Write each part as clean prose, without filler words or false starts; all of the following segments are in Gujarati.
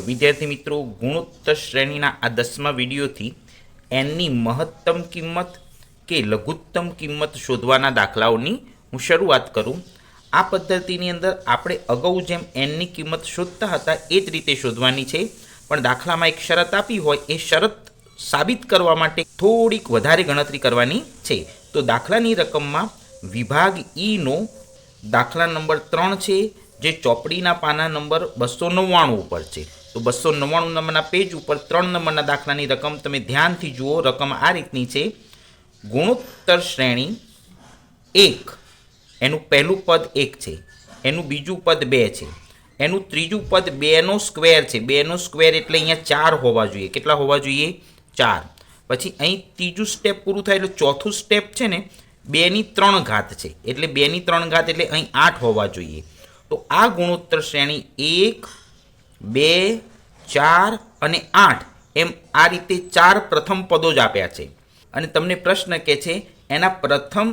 વિદ્યાર્થી મિત્રો, ગુણોત્તર શ્રેણીના આ 10મા વિડીયોથી એનની મહત્તમ કિંમત કે લઘુત્તમ કિંમત શોધવાના દાખલાઓની હું શરૂઆત કરું. આ પદ્ધતિની અંદર આપણે અગાઉ જેમ એનની કિંમત શોધતા હતા એ જ રીતે શોધવાની છે, પણ દાખલામાં એક શરત આપી હોય એ શરત સાબિત કરવા માટે થોડીક વધારે ગણતરી કરવાની છે. તો દાખલાની રકમમાં વિભાગ ઈનો દાખલા નંબર 3 છે, જે ચોપડીના પાના નંબર 299 ઉપર છે. તો 299 નંબરના પેજ ઉપર 3 નંબરના દાખલાની રકમ તમે ધ્યાનથી જુઓ. રકમ આ રીતની છે: ગુણોત્તર શ્રેણી 1, એનું પહેલું પદ 1 છે, એનું બીજું પદ 2 છે, એનું ત્રીજું પદ 2નો સ્ક્વેર છે. 2નો સ્ક્વેર એટલે અહીંયા 4 હોવા જોઈએ. કેટલા હોવા જોઈએ? 4. પછી અહીં ત્રીજું સ્ટેપ પૂરું થાય એટલે ચોથું સ્ટેપ છે ને 2ની 3 ઘાત છે, એટલે 2ની 3 ઘાત એટલે અહીં 8 હોવા જોઈએ. તો આ ગુણોત્તર શ્રેણી 1, 2, 4 અને 8 એમ આ રીતે 4 પ્રથમ પદો જ આપ્યા છે. અને તમને પ્રશ્ન કે છે એના પ્રથમ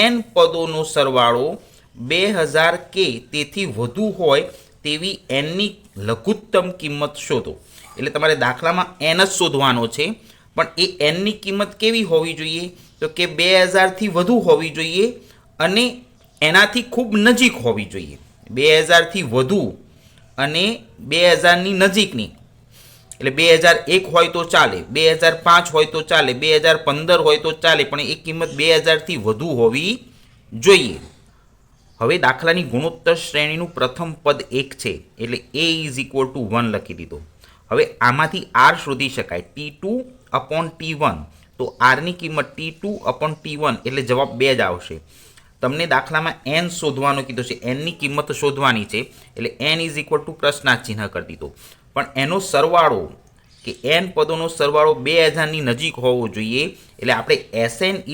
n પદોનો સરવાળો 2000 કે તેથી વધુ હોય તેવી nની લઘુત્તમ કિંમત શોધો. એટલે તમારે દાખલામાં n જ શોધવાનો છે, પણ એ nની કિંમત કેવી હોવી જોઈએ? તો કે 2000થી વધુ હોવી જોઈએ અને એનાથી ખૂબ નજીક હોવી જોઈએ. 2000થી વધુ અને 2000ની નજીકની. એટલે 2001 હોય તો ચાલે, 2005 હોય તો ચાલે, 2015 હોય તો ચાલે, પણ એ કિંમત 2000થી વધુ હોવી જોઈએ. હવે દાખલાની ગુણોત્તર શ્રેણીનું પ્રથમ પદ 1 છે, એટલે a = 1 લખી દીધો. હવે આમાંથી r શોધી શકાય, T2/T1. તો r ની કિંમત T2/T1 એટલે જવાબ 2 જ આવશે. તમને દાખલામાં n શોધવાનો કીધો છે, nની કિંમત શોધવાની છે, એટલે n = પ્રશ્નાર્થ ચિહ્ન કરી દીધો. પણ એનો સરવાળો કે n પદોનો સરવાળો 2000ની નજીક હોવો જોઈએ, એટલે આપણે Sn =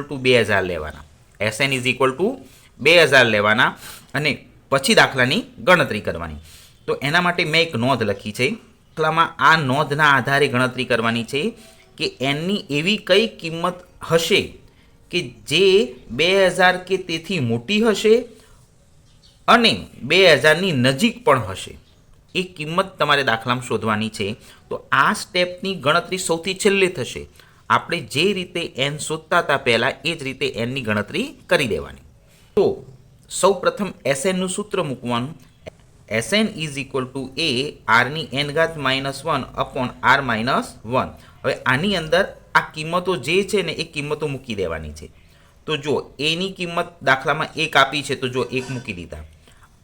2000 લેવાના. Sn = 2000 લેવાના અને પછી દાખલાની ગણતરી કરવાની. તો એના માટે મેં એક નોંધ લખી છે. દાખલામાં આ નોંધના આધારે ગણતરી કરવાની છે કે nની એવી કઈ કિંમત હશે કે જે 2000 કે તેથી મોટી હશે અને 2000ની નજીક પણ હશે. એ કિંમત તમારે દાખલામાં શોધવાની છે. તો આ સ્ટેપની ગણતરી સૌથી છેલ્લે થશે. આપણે જે રીતે n શોધતા હતા પહેલાં એ જ રીતે nની ગણતરી કરી દેવાની. તો સૌ પ્રથમ Snનું સૂત્ર મૂકવાનું. Sn = a r-n-1/r-1. હવે આની અંદર આ કિંમતો જે છે ને એ કિંમતો મૂકી દેવાની છે. તો જો એની કિંમત દાખલામાં 1 આપી છે, તો જો 1 મૂકી દીધા.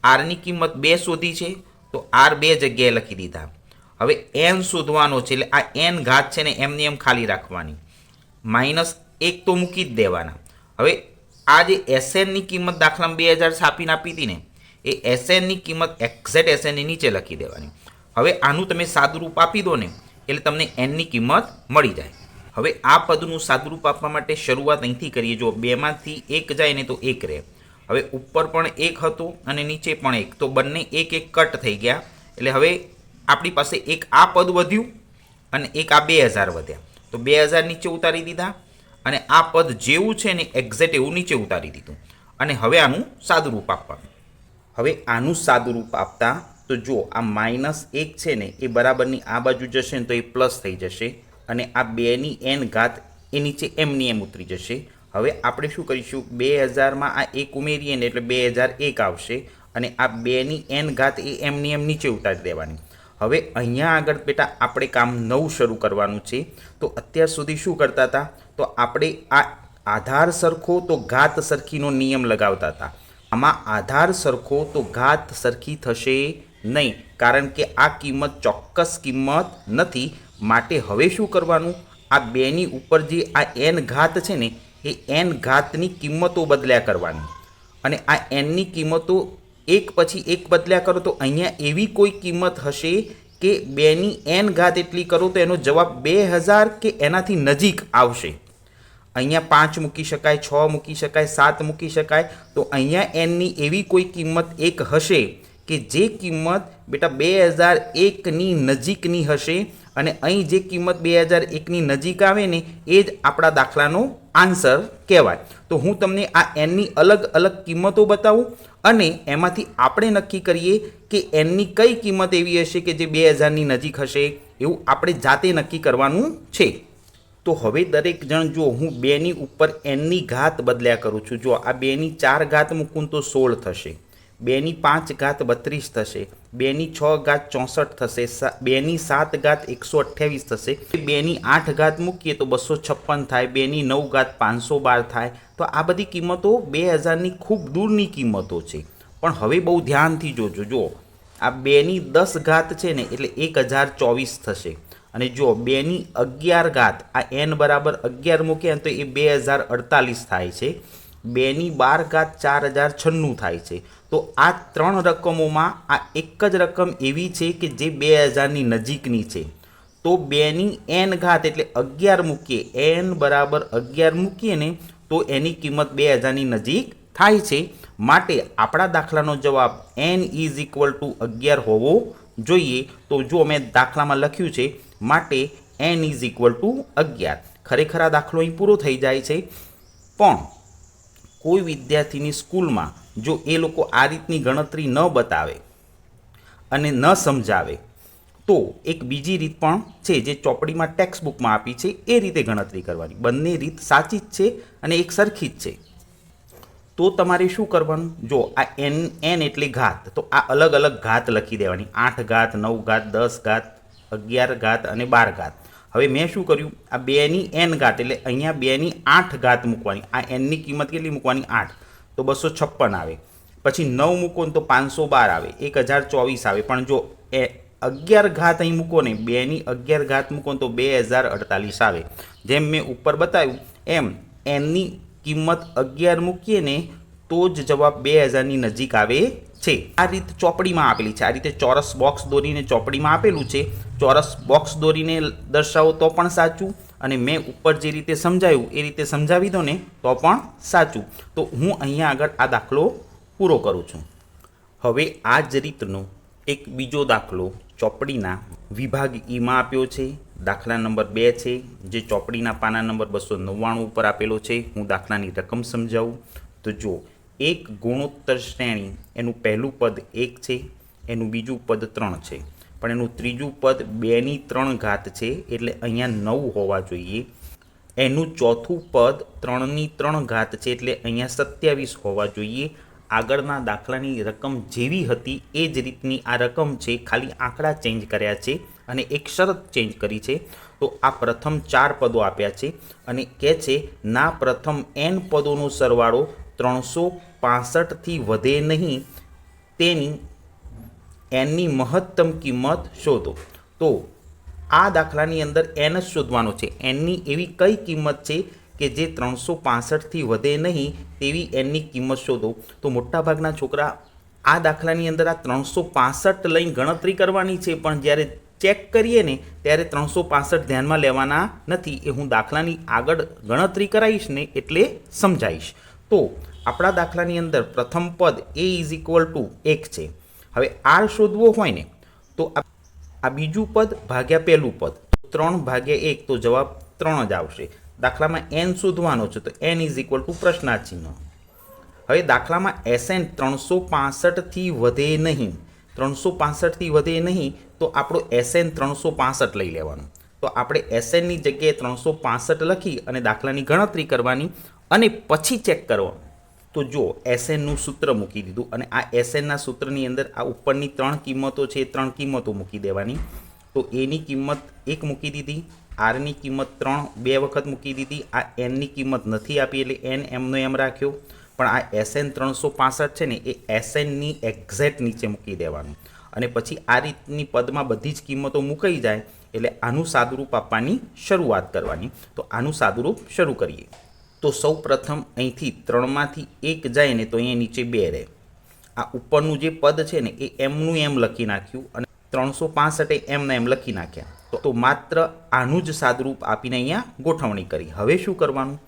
આરની કિંમત 2 શોધી છે, તો r 2 જગ્યાએ લખી દીધા. હવે n શોધવાનો છે, એટલે આ n ઘાત છે ને એમની એમ ખાલી રાખવાની. -1 તો મૂકી જ દેવાના. હવે આ જે Snની કિંમત દાખલામાં 2000 છાપીને આપી હતી ને, એ Snની કિંમત એક્ઝેક્ટ Snની નીચે લખી દેવાની. હવે આનું તમે સાદુરૂપ આપી દો ને એટલે તમને nની કિંમત મળી જાય. હવે આ પદનું સાદુરૂપ આપવા માટે શરૂઆત અહીંથી કરીએ. જો 2માંથી 1 જાય ને તો 1 રહે. હવે ઉપર પણ 1 હતું અને નીચે પણ 1, તો બંને 1 કટ થઈ ગયા. એટલે હવે આપણી પાસે એક આ પદ વધ્યું અને એક આ 2000 વધ્યા. તો 2000 નીચે ઉતારી દીધા અને આ પદ જેવું છે ને એક્ઝેક્ટ એવું નીચે ઉતારી દીધું. અને હવે આનું સાદુરૂપ આપવાનું. હવે આનું સાદુરૂપ આપતા તો જો આ -1 છે ને એ બરાબરની આ બાજુ જશે ને તો એ પ્લસ થઈ જશે અને આ 2ની n ઘાત એ નીચે એમની એમ ઉતરી જશે. હવે આપણે શું કરીશું? 2000માં આ 1 ઉમેરીએ ને એટલે 2001 આવશે અને આ 2ની n ઘાત એ એમની એમ નીચે ઉતારી દેવાની. હવે અહીંયા આગળ બેટા આપણે કામ નવું શરૂ કરવાનું છે. તો અત્યાર સુધી શું કરતા હતા? તો આપણે આ આધાર સરખો તો ઘાત સરખીનો નિયમ લગાવતા હતા. આમાં આધાર સરખો તો ઘાત સરખી થશે નહીં, કારણ કે આ કિંમત ચોક્કસ કિંમત નથી. માટે હવે શું કરવાનું? આ 2ની ઉપર જે આ n ઘાત છે ને એ n ઘાતની કિંમતો બદલ્યા કરવાની. અને આ nની કિંમતો એક પછી એક બદલ્યા કરો તો અહીંયા એવી કોઈ કિંમત હશે કે 2ની n ઘાત એટલી કરો તો એનો જવાબ 2000 કે એનાથી નજીક આવશે. અહીંયા 5 મૂકી શકાય, 6 મૂકી શકાય, 7 મૂકી શકાય. તો અહીંયા nની એવી કોઈ કિંમત એક હશે કે જે કિંમત બેટા 2001ની નજીકની હશે અને અહીં જે કિંમત 2001ની નજીક આવે ને એ જ આપણા દાખલાનો આન્સર કહેવાય. તો હું તમને આ એનની અલગ અલગ કિંમતો બતાવું અને એમાંથી આપણે નક્કી કરીએ કે એનની કઈ કિંમત એવી હશે કે જે 2000ની નજીક હશે, એવું આપણે જાતે નક્કી કરવાનું છે. તો હવે દરેક જણ જો હું 2ની ઉપર એનની ઘાત બદલ્યા કરું છું. જો આ 2ની 4 ઘાત મૂકું તો 16 થશે, 2ની 5 ઘાત 32 થશે, 2ની 6 ઘાત 64 થશે, 2ની 7 ઘાત 128 થશે, 2ની 8 ઘાત મૂકીએ તો 256 થાય, 2ની 9 ઘાત 512 થાય. તો આ બધી કિંમતો 2000ની ખૂબ દૂરની કિંમતો છે. પણ હવે બહુ ધ્યાનથી જોજો. જો આ 2ની 10 ઘાત છે ને એટલે 1024 થશે. અને જો 2ની 11 ઘાત આ n બરાબર 11 મૂકીએ તો એ 2048 થાય છે. 2ની 12 ઘાત 4096 થાય છે. તો આ ત્રણ રકમોમાં આ એક જ રકમ એવી છે કે જે 2000ની નજીકની છે. તો 2ની n ઘાત એટલે 11 મૂકીએ, n બરાબર 11 મૂકીએ ને તો એની કિંમત 2000ની નજીક થાય છે. માટે આપણા દાખલાનો જવાબ n ઇઝ ઇક્વલ ટુ 11 હોવો જોઈએ. તો જો મેં દાખલામાં લખ્યું છે માટે n ઇઝ ઇક્વલ ટુ 11. ખરેખર આ દાખલો અહીં પૂરો થઈ જાય છે. પણ કોઈ વિદ્યાર્થીની સ્કૂલમાં જો એ લોકો આ રીતની ગણતરી ન બતાવે અને ન સમજાવે તો એક બીજી રીત પણ છે જે ચોપડીમાં ટેક્સ્ટ બુકમાં આપી છે, એ રીતે ગણતરી કરવાની. બંને રીત સાચી જ છે અને એક સરખી જ છે. તો તમારે શું કરવાનું? જો આ n એટલે ઘાત, તો આ અલગ અલગ ઘાત લખી દેવાની. 8 ઘાત, 9 ઘાત, 10 ઘાત, 11 ઘાત અને 12 ઘાત. હવે મેં શું કર્યું? આ 2ની n ઘાત એટલે અહીંયા 2ની 8 ઘાત મૂકવાની. આ nની કિંમત કેટલી મૂકવાની? 8. તો 256 આવે. પછી 9 મૂકો ને તો 512 આવે, 1024 આવે. પણ જો 11 ઘાત અહીં મૂકો ને, 2ની 11 ઘાત મૂકો ને તો 2048 આવે. જેમ મેં ઉપર બતાવ્યું એમ nની કિંમત 11 મૂકીએ ને તો જ જવાબ 2000ની નજીક આવે છે. આ રીત ચોપડીમાં આપેલી છે. આ રીતે ચોરસ બોક્સ દોરીને ચોપડીમાં આપેલું છે. ચોરસ બોક્સ દોરીને દર્શાવો તો પણ સાચું, અને મેં ઉપર જે રીતે સમજાવ્યું એ રીતે સમજાવી દો ને તો પણ સાચું. તો હું અહીંયા આગળ આ દાખલો પૂરો કરું છું. હવે આ જ રીતનો એક બીજો દાખલો ચોપડીના વિભાગ ઈમાં આપ્યો છે. દાખલા નંબર 2 છે, જે ચોપડીના પાના નંબર 299 ઉપર આપેલો છે. હું દાખલાની રકમ સમજાવું તો જો એક ગુણોત્તર શ્રેણી, એનું પહેલું પદ 1 છે, એનું બીજું પદ 3 છે, પણ એનું ત્રીજું પદ 2ની 3 ઘાત છે એટલે અહીંયા 9 હોવા જોઈએ. એનું ચોથું પદ 3ની 3 ઘાત છે એટલે અહીંયા 27 હોવા જોઈએ. આગળના દાખલાની રકમ જેવી હતી એ જ રીતની આ રકમ છે, ખાલી આંકડા ચેન્જ કર્યા છે અને એક શરત ચેન્જ કરી છે. તો આ પ્રથમ 4 પદો આપ્યા છે અને કહે છે ના પ્રથમ n પદોનો સરવાળો 365થી વધે નહીં, તેની nની મહત્તમ કિંમત શોધો. તો આ દાખલાની અંદર n જ શોધવાનો છે. nની એવી કઈ કિંમત છે કે જે 365થી વધે નહીં તેવી nની કિંમત શોધો. તો મોટાભાગના છોકરા આ દાખલાની અંદર આ 365 લઈને ગણતરી કરવાની છે, પણ જ્યારે ચેક કરીએ ને ત્યારે 365 ધ્યાનમાં લેવાના નથી. એ હું દાખલાની આગળ ગણતરી કરાવીશ ને એટલે સમજાવીશ. તો આપણા દાખલાની અંદર પ્રથમ પદ a ઇઝ ઇક્વલ ટુ 1 છે. હવે r શોધવો હોય ને તો આ બીજું પદ ભાગ્યા પહેલું પદ, 3 ભાગ્યા 1 તો જવાબ 3 જ આવશે. દાખલામાં n શોધવાનો છે તો n ઇઝ ઇક્વલ ટુ પ્રશ્નાર્થ ચિહ્ન. હવે દાખલામાં Sn 365થી વધે નહીં, 365થી વધે નહીં તો આપણો Sn 365 લઈ લેવાનો. તો આપણે Snની જગ્યાએ 365 લખી અને દાખલાની ગણતરી કરવાની અને પછી ચેક કરવાનું. તો જો Snનું સૂત્ર મૂકી દીધું અને આ Snના સૂત્રની અંદર આ ઉપરની 3 કિંમતો છે, 3 કિંમતો મૂકી દેવાની. તો એની કિંમત 1 મૂકી દીધી, આરની કિંમત 3 2 વખત મૂકી દીધી. આ nની કિંમત નથી આપી એટલે n એમનો એમ રાખ્યો. પણ આ Sn 365 છે ને એ Snની એક્ઝેક્ટ નીચે મૂકી દેવાનું અને પછી આ રીતની પદમાં બધી જ કિંમતો મૂકાઈ જાય એટલે આનું સાદુરૂપ આપવાની શરૂઆત કરવાની. તો આનું સાદુરૂપ શરૂ કરીએ. તો સૌ પ્રથમ અહીંથી 3માંથી 1 જાય ને તો અહીંયા નીચે 2 રહે. આ ઉપરનું જે પદ છે ને એ એમનું એમ લખી નાખ્યું અને 365 એમના એમ લખી નાખ્યા. તો માત્ર આનું જ સાદુરૂપ આપીને અહીંયા ગોઠવણી કરી. હવે શું કરવાનું?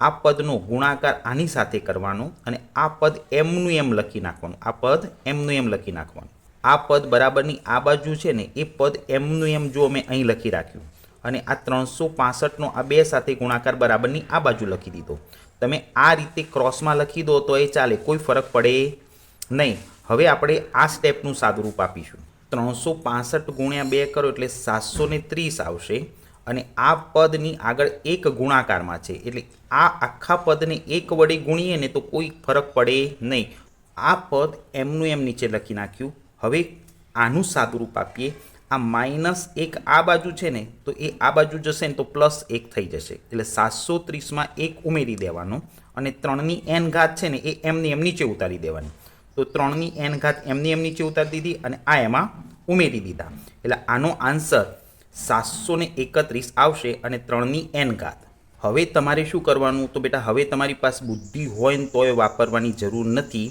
આ પદનો ગુણાકાર આની સાથે કરવાનો અને આ પદ એમનું એમ લખી નાખવાનું, આ પદ એમનું એમ લખી નાખવાનું. આ પદ બરાબરની આ બાજુ છે ને એ પદ એમનું એમ જો અમે અહીં લખી રાખ્યું અને આ 365નો આ બે સાથે ગુણાકાર બરાબરની આ બાજુ લખી દીધો. તમે આ રીતે ક્રોસમાં લખી દો તો એ ચાલે, કોઈ ફરક પડે નહીં. હવે આપણે આ સ્ટેપનું સાદુરૂપ આપીશું. 365 ગુણ્યા 2 કરો એટલે 730 આવશે અને આ પદની આગળ એક ગુણાકારમાં છે એટલે આ આખા પદને એક વડે ગુણીએ ને તો કોઈ ફરક પડે નહીં. આ પદ એમનું એમ નીચે લખી નાખ્યું. હવે આનું સાદુરૂપ આપીએ. આ -1 આ બાજુ છે ને તો એ આ બાજુ જશે ને તો +1 થઈ જશે એટલે 730માં 1 ઉમેરી દેવાનો અને 3ની n ઘાત છે ને એ એમની એમ નીચે ઉતારી દેવાની. તો 3ની n ઘાત એમની એમ નીચે ઉતારી દીધી અને આ એમાં ઉમેરી દીધા એટલે આનો આન્સર 731 આવશે અને 3ની n ઘાત. હવે તમારે શું કરવાનું? તો બેટા હવે તમારી પાસે બુદ્ધિ હોય ને તોય વાપરવાની જરૂર નથી.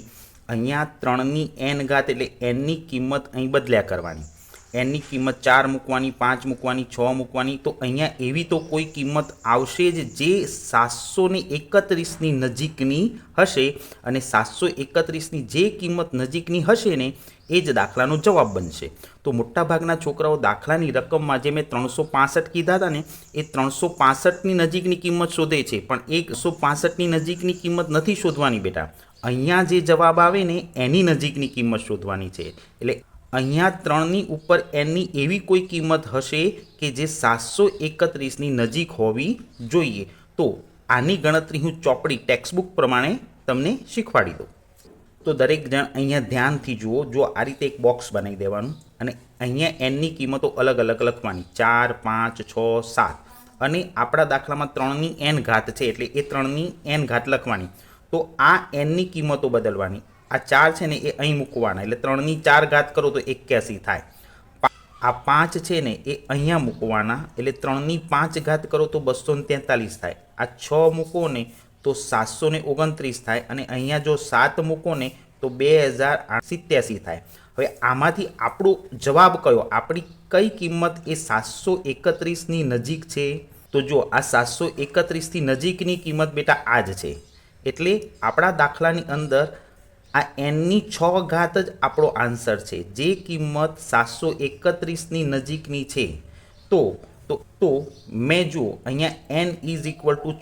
અહીંયા 3ની n ઘાત એટલે nની કિંમત અહીં બદલ્યા કરવાની. nની કિંમત 4 મૂકવાની, 5 મૂકવાની, 6 મૂકવાની. તો અહીંયા એવી તો કોઈ કિંમત આવશે જ જે 731ની નજીકની હશે અને 731ની જે કિંમત નજીકની હશે ને એ જ દાખલાનો જવાબ બનશે. તો મોટાભાગના છોકરાઓ દાખલાની રકમમાં જે મેં 365 કીધા હતા ને એ 365ની નજીકની કિંમત શોધે છે, પણ એ 165ની નજીકની કિંમત નથી શોધવાની બેટા. અહીંયા જે જવાબ આવે ને એની નજીકની કિંમત શોધવાની છે. એટલે અહીંયા 3ની ઉપર nની એવી કોઈ કિંમત હશે કે જે 731ની નજીક હોવી જોઈએ. તો આની ગણતરી હું ચોપડી ટેક્સ્ટબુક પ્રમાણે તમને શીખવાડી દઉં. તો દરેક જણ અહીંયા ધ્યાનથી જુઓ. જો આ રીતે એક બોક્સ બનાવી દેવાનું અને અહીંયા nની કિંમતો અલગ અલગ લખવાની, 4, 5, 6, 7 અને આપણા દાખલામાં 3ની n ઘાત છે એટલે એ 3ની n ઘાત લખવાની. તો આ nની કિંમતો બદલવાની. આ 4 છે ને એ અહીં મૂકવાના એટલે 3ની 4 ઘાત કરો તો 81 થાય. આ 5 છે ને એ અહીંયા મૂકવાના એટલે 3ની 5 ઘાત કરો તો 243 થાય. આ 6 મૂકો ને તો 729 થાય અને અહીંયા જો 7 મૂકો ને તો 2087 થાય. હવે આમાંથી આપણો જવાબ કયો? આપણી કઈ કિંમત એ 731ની નજીક છે? તો જો આ 731થી નજીકની કિંમત બેટા આ જ છે. એટલે આપણા દાખલાની અંદર આ nની 6 ઘાત જ આપણો આન્સર છે. જે કિંમત 731ની નજીકની છે તો મેં જુઓ અહીંયા n =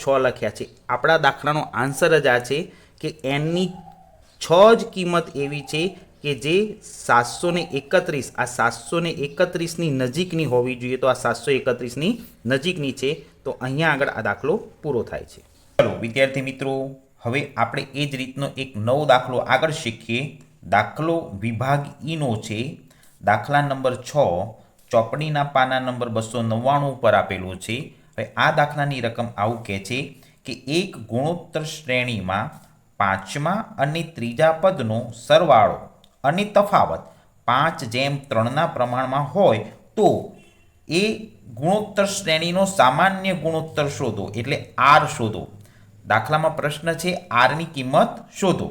6 લખ્યા છે. આપણા દાખલાનો આન્સર જ આ છે કે nની 6 જ કિંમત એવી છે કે જે 731 આ 731ની નજીકની હોવી જોઈએ. તો આ 731ની નજીકની છે. તો અહીંયા આગળ આ દાખલો પૂરો થાય છે. ચલો વિદ્યાર્થી મિત્રો, હવે આપણે એ જ રીતનો એક નવો દાખલો આગળ શીખીએ. દાખલો વિભાગ ઈનો છે. દાખલા નંબર 6 ચોપડીના પાના નંબર 299 પર આપેલું છે. હવે આ દાખલાની રકમ આવું કહે છે કે એક ગુણોત્તર શ્રેણીમાં 5મા અને 3જા પદનો સરવાળો અને તફાવત 5:3ના પ્રમાણમાં હોય તો એ ગુણોત્તર શ્રેણીનો સામાન્ય ગુણોત્તર શોધો, એટલે R શોધો. દાખલામાં પ્રશ્ન છે આરની કિંમત શોધો.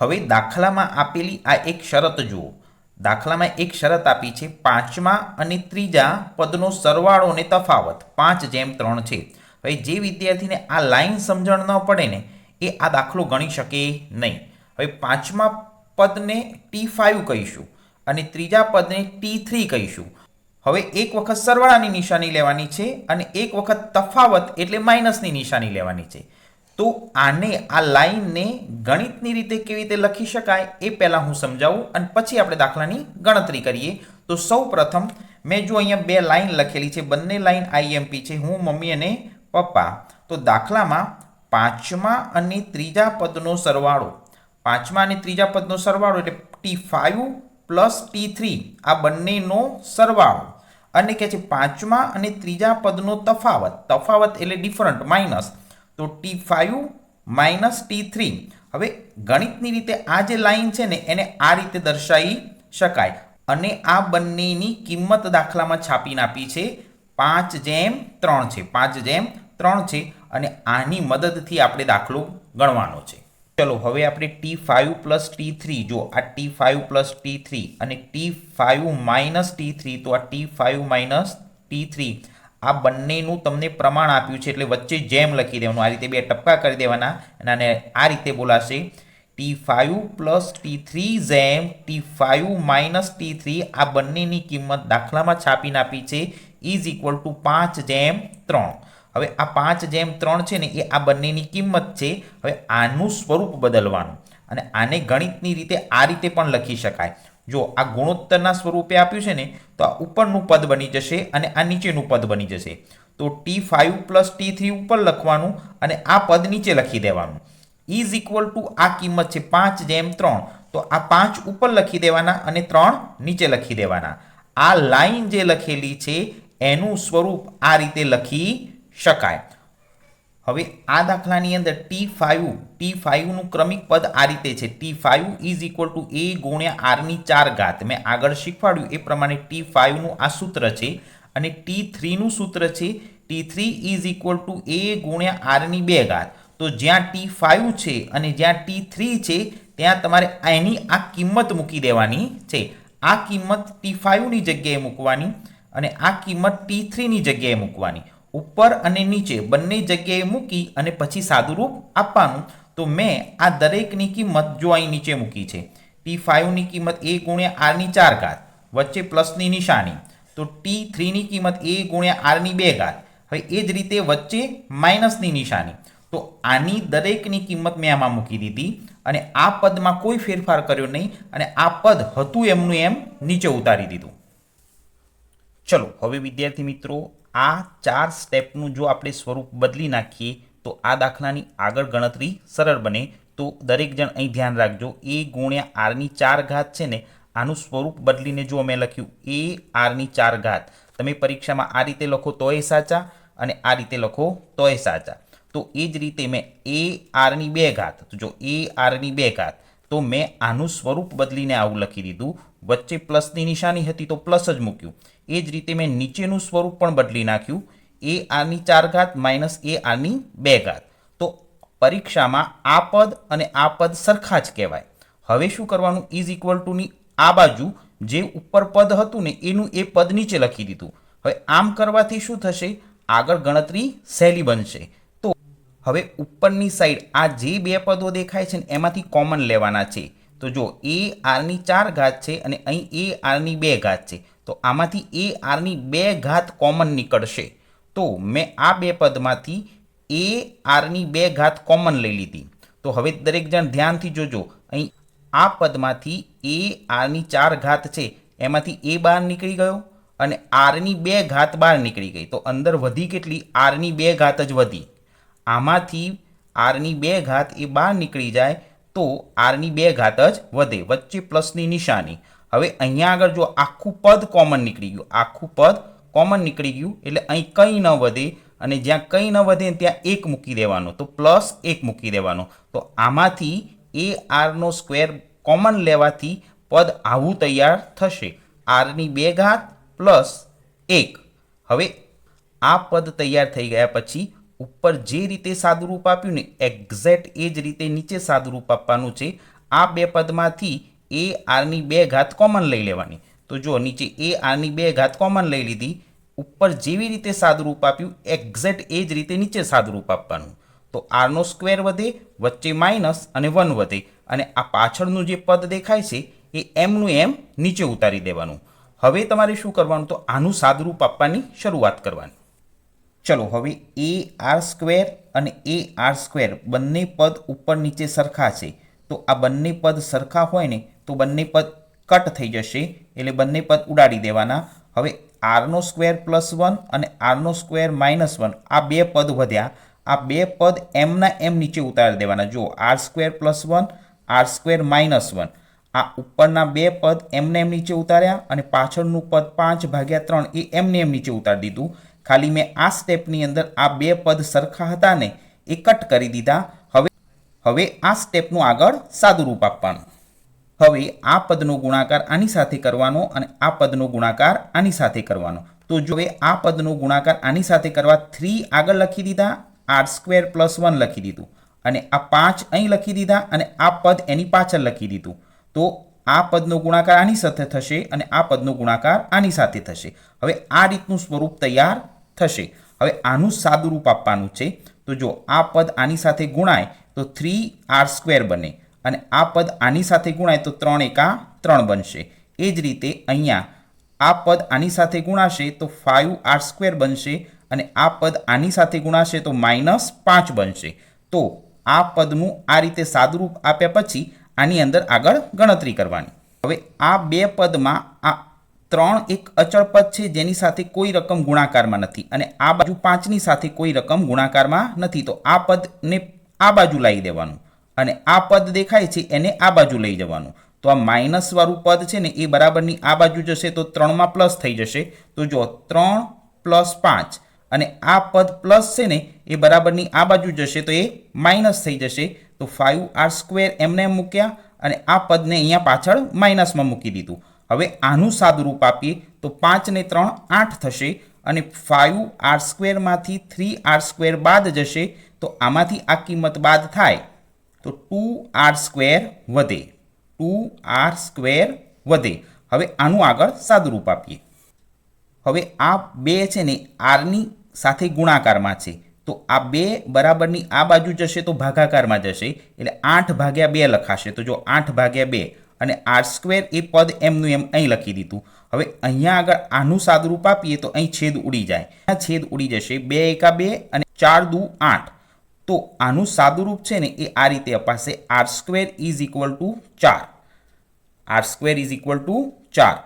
હવે દાખલામાં આપેલી આ એક શરત જુઓ. દાખલામાં એક શરત આપી છે 5મા અને 3જા પદનો સરવાળો અને તફાવત 5:3 છે. હવે જે વિદ્યાર્થીને આ લાઈન સમજણ ન પડે ને એ આ દાખલો ગણી શકે નહીં. હવે 5મા પદને T5 કહીશું અને 3જા પદને T3 કહીશું. હવે એક વખત સરવાળાની નિશાની લેવાની છે અને એક વખત તફાવત એટલે માઇનસની નિશાની લેવાની છે. તો આને આ લાઈનને ગણિતની રીતે કેવી રીતે લખી શકાય એ પહેલાં હું સમજાવું અને પછી આપણે દાખલાની ગણતરી કરીએ. તો સૌ પ્રથમ મેં જો અહીંયા 2 લાઈન લખેલી છે, બંને લાઈન IMP છે, હું, મમ્મી અને પપ્પા. તો દાખલામાં 5મા અને 3જા પદનો સરવાળો, 5મા અને 3જા પદનો સરવાળો એટલે T5 + T3 આ બંનેનો સરવાળો અને કહે છે 5મા અને 3જા પદનો તફાવત એટલે ડિફરન્ટ માઇનસ, તો T5 - T3. હવે ગણિતની રીતે આ જે લાઈન છે ને એને આ રીતે દર્શાવી શકાય અને આ બંનેની કિંમત દાખલામાં છાપીને આપી છે 5:3 છે, 5:3 છે અને આની મદદથી આપણે દાખલો ગણવાનો છે. ચલો હવે આપણે T5 + T3, જો આ T5 + T3 અને T5 - T3, તો આ T5 - T3 આ બંનેનું તમને પ્રમાણ આપ્યું છે એટલે વચ્ચે જેમ લખી દેવાનું. આ રીતે 2 ટપકા કરી દેવાના અને આ રીતે બોલાશે T5 પ્લસ T3 જેમ T5 માઇનસ T3 આ બંનેની કિંમત દાખલામાં છાપીને આપી છે ઇઝ ઇક્વલ ટુ 5/3. હવે આ 5/3 છે ને એ આ બંનેની કિંમત છે. હવે આનું સ્વરૂપ બદલવાનું અને આને ગણિતની રીતે આ રીતે પણ લખી શકાય. જો આ ગુણોત્તરના સ્વરૂપે આપ્યું છે ને તો આ ઉપરનું પદ બની જશે અને આ નીચેનું પદ બની જશે. તો T5 પ્લસ T3 ઉપર લખવાનું અને આ પદ નીચે લખી દેવાનું ઇઝ ઇક્વલ ટુ આ કિંમત છે 5/3. તો આ 5 ઉપર લખી દેવાના અને 3 નીચે લખી દેવાના. આ લાઈન જે લખેલી છે એનું સ્વરૂપ આ રીતે લખી શકાય. હવે આ દાખલાની અંદર T5 નું ક્રમિક પદ આ રીતે છે. T5 is equal to a ગુણ્યા r⁴. મેં આગળ શીખવાડ્યું એ પ્રમાણે T5નું આ સૂત્ર છે અને T3નું સૂત્ર છે T3 is equal to a ગુણ્યા r⁴. તો જ્યાં T5 છે અને જ્યાં T3 છે ત્યાં તમારે એની આ કિંમત મૂકી દેવાની છે. આ કિંમત T5ની જગ્યાએ મૂકવાની અને આ કિંમત T3ની જગ્યાએ મૂકવાની. ઉપર અને નીચે બંને જગ્યાએ મૂકી અને પછી સાદુરૂપ આપવાનું. તો મેં આ દરેકની કિંમત જો અહીં નીચે મૂકી છે. T5ની કિંમત a ગુણ્યા r⁴, વચ્ચે પ્લસની નિશાની. તો T3ની કિંમત a ગુણ્યા r⁴. હવે એ જ રીતે વચ્ચે માઇનસની નિશાની. તો આની દરેકની કિંમત મેં આમાં મૂકી દીધી અને આ પદમાં કોઈ ફેરફાર કર્યો નહીં અને આ પદ હતું એમનું એમ નીચે ઉતારી દીધું. ચલો હવે વિદ્યાર્થી મિત્રો આ 4 સ્ટેપનું જો આપણે સ્વરૂપ બદલી નાખીએ તો આ દાખલાની આગળ ગણતરી સરળ બને. તો દરેક જણ અહીં ધ્યાન રાખજો, a ગુણ્યા r⁴ છે ને આનું સ્વરૂપ બદલીને જો અમે લખ્યું a r⁴. તમે પરીક્ષામાં આ રીતે લખો તોય સાચા અને આ રીતે લખો તોય સાચા. તો એ જ રીતે મેં a r⁴, તો જો a r⁴, તો મેં આનું સ્વરૂપ બદલીને આવું લખી દીધું. વચ્ચે પ્લસની નિશાની હતી તો પ્લસ જ મૂક્યું. એ જ રીતે મેં નીચેનું સ્વરૂપ પણ બદલી નાખ્યું a r⁴ minus a r⁴. તો પરીક્ષામાં આ પદ અને આ પદ સરખા જ કહેવાય. હવે શું કરવાનું, ઇઝ ઇક્વલ ટુની આ બાજુ જે ઉપર પદ હતું ને એનું એ પદ નીચે લખી દીધું. હવે આમ કરવાથી શું થશે, આગળ ગણતરી સહેલી બનશે. તો હવે ઉપરની સાઈડ આ જે બે પદો દેખાય છે ને એમાંથી કોમન લેવાના છે. તો જો a r⁴ છે અને અહીં a r⁴ છે. તો આમાંથી a r⁴ કોમન નીકળશે. તો મેં આ બે પદમાંથી a r⁴ કોમન લઈ લીધી. તો હવે દરેક જણ ધ્યાનથી જોજો, અહીં આ પદમાંથી a r⁴ છે એમાંથી a બહાર નીકળી ગયો અને r⁴ બહાર નીકળી ગઈ. તો અંદર વધી કેટલી, r⁴ જ વધી. આમાંથી r⁴ એ બહાર નીકળી જાય તો r⁴ જ વધે, વચ્ચે પ્લસની નિશાની. હવે અહીંયા આગળ જો આખું પદ કોમન નીકળી ગયું, આખું પદ કોમન નીકળી ગયું એટલે અહીં કંઈ ન વધે અને જ્યાં કંઈ ન વધે ત્યાં 1 મૂકી દેવાનો, તો +1 મૂકી દેવાનો. તો આમાંથી ar² કોમન લેવાથી પદ આવું તૈયાર થશે, r⁴ + 1. હવે આ પદ તૈયાર થઈ ગયા પછી ઉપર જે રીતે સાદુરૂપ આપ્યું ને એક્ઝેક્ટ એ જ રીતે નીચે સાદુરૂપ આપવાનું છે. આ બે પદમાંથી ar⁴ કોમન લઈ લેવાની. તો જો નીચે ar⁴ કોમન લઈ લીધી, ઉપર જેવી રીતે સાદુરૂપ આપ્યું એક્ઝેક્ટ એ જ રીતે નીચે સાદુરૂપ આપવાનું. તો r² વધે, વચ્ચે માઇનસ અને 1 વધે અને આ પાછળનું જે પદ દેખાય છે એ એમનું એમ નીચે ઉતારી દેવાનું. હવે તમારે શું કરવાનું, તો આનું સાદુરૂપ આપવાની શરૂઆત કરવાની. ચલો હવે ar² અને ar² બંને પદ ઉપર નીચે સરખા છે. તો આ બંને પદ સરખા હોય ને તો બંને પદ કટ થઈ જશે એટલે બંને પદ ઉડાડી દેવાના. હવે r² + 1 અને r² - 1 આ બે પદ વધ્યા. આ બે પદ એમના એમ નીચે ઉતારી દેવાના. જો r² + 1 r² - 1 આ ઉપરના બે પદ એમને એમ નીચે ઉતાર્યા અને પાછળનું પદ 5/3 એ એમને એમ નીચે ઉતારી દીધું. ખાલી મેં આ સ્ટેપની અંદર આ બે પદ સરખા હતા ને એ કટ કરી દીધા. હવે આ સ્ટેપનું આગળ સાદુરૂપ આપવાનું. હવે આ પદનો ગુણાકાર આની સાથે કરવાનો અને આ પદનો ગુણાકાર આની સાથે કરવાનો. તો જો હવે આ પદનો ગુણાકાર આની સાથે કરવા 3 આગળ લખી દીધા, r² + 1 લખી દીધું અને આ 5 અહીં લખી દીધા અને આ પદ એની પાછળ લખી દીધું. તો આ પદનો ગુણાકાર આની સાથે થશે અને આ પદનો ગુણાકાર આની સાથે થશે. હવે આ રીતનું સ્વરૂપ તૈયાર થશે. હવે આનું સાદુરૂપ આપવાનું છે. તો જો આ પદ આની સાથે ગુણાય તો 3r² બને અને આ પદ આની સાથે ગુણાય તો 3 એકા 3 બનશે. એ જ રીતે અહીંયા આ પદ આની સાથે ગુણાશે તો 5r² બનશે અને આ પદ આની સાથે ગુણાશે તો -5 બનશે. તો આ પદનું આ રીતે સાદુરૂપ આપ્યા પછી આની અંદર આગળ ગણતરી કરવાની. હવે આ બે પદમાં આ 3 એક અચળ પદ છે જેની સાથે કોઈ રકમ ગુણાકારમાં નથી અને આ બાજુ 5ની સાથે કોઈ રકમ ગુણાકારમાં નથી. તો આ પદને આ બાજુ લાવી દેવાનું અને આ પદ દેખાય છે એને આ બાજુ લઈ જવાનું. તો આ માઇનસ વાળું પદ છે ને એ બરાબરની આ બાજુ જશે તો 3માં પ્લસ થઈ જશે. તો જો 3 + 5 અને આ પદ પ્લસ છે ને એ બરાબરની આ બાજુ જશે તો એ માઇનસ થઈ જશે. તો 5r² એમને એમ મૂક્યા અને આ પદને અહીંયા પાછળ માઇનસમાં મૂકી દીધું. હવે આનું સાદુરૂપ આપીએ તો 5 ને 3 8 થશે અને 5r² માંથી 3r² બાદ જશે. તો આમાંથી આ કિંમત બાદ થાય તો 2r² વધે. 2r² વધે. હવે આનું આગળ સાદુરૂપ આપીએ. હવે આ બે છે ને આરની સાથે ગુણાકારમાં છે. તો આ બે બરાબરની આ બાજુ જશે તો ભાગાકારમાં જશે એટલે 8/2 લખાશે. તો જો 8/2 અને r² એ પદ એમનું એમ અહીં લખી દીધું. હવે અહીંયા આગળ આનું સાદુરૂપ આપીએ તો અહીં છેદ ઉડી જાય. આ છેદ ઉડી જશે. 2 એકા 2 અને 4 દુ 8. તો આનું સાદુરૂપ છે ને એ આ રીતે અપાશે. r² = 4. r² = 4.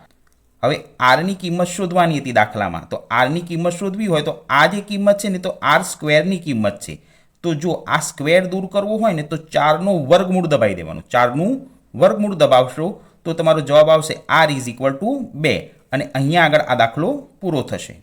હવે આરની કિંમત શોધવાની હતી દાખલામાં. તો આરની કિંમત શોધવી હોય તો આ જે કિંમત છે ને તો r² ની કિંમત છે. તો જો આ સ્ક્વેર દૂર કરવો હોય ને તો 4નું વર્ગમૂળ દબાવી દેવાનું. 4નું વર્ગમૂળ દબાવશો તો તમારો જવાબ આવશે r = 2 અને અહીંયા આગળ આ દાખલો પૂરો થશે.